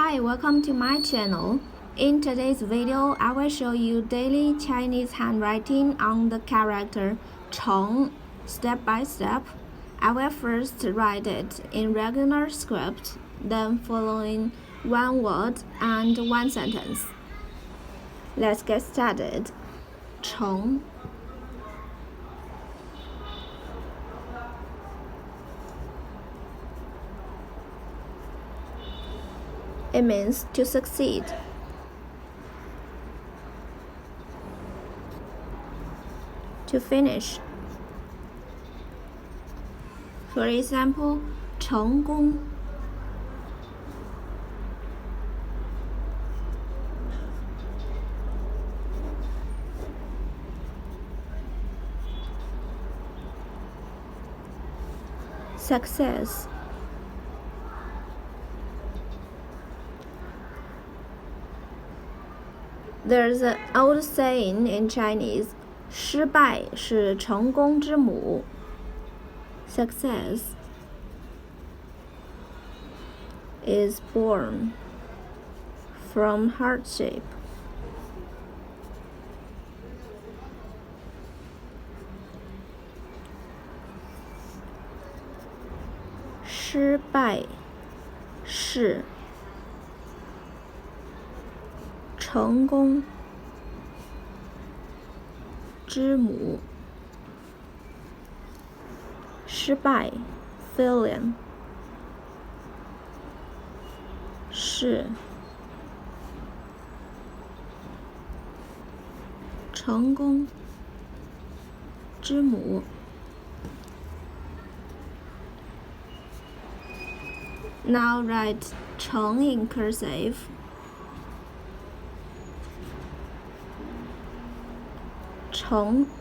Hi, welcome to my channel. In today's video, I will show you daily Chinese handwriting on the character chéng, step by step. I will first write it in regular script, then following one word and one sentence. Let's get started. chéng. It means to succeed. To finish. For example, 成功. Success. There's an old saying in Chinese, 失败是成功之母. Success is born from hardship. "失败是成功之母." 失败 failure 是成功之母. Now write 成 in cursive. "成"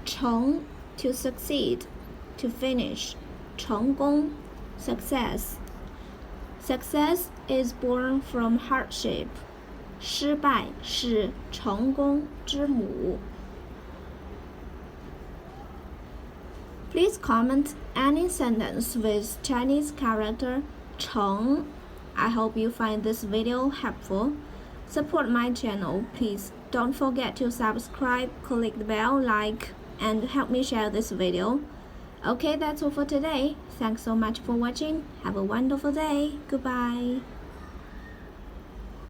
"成" to succeed, to finish. 成功 success. Success is born from hardship. 失败是成功之母. Please comment any sentence with Chinese character 成. I hope you find this video helpful. Support my channel. Please don't forget to subscribe, click the bell, like, and help me share this video. Okay, that's all for today. Thanks so much for watching. Have a wonderful day. Goodbye.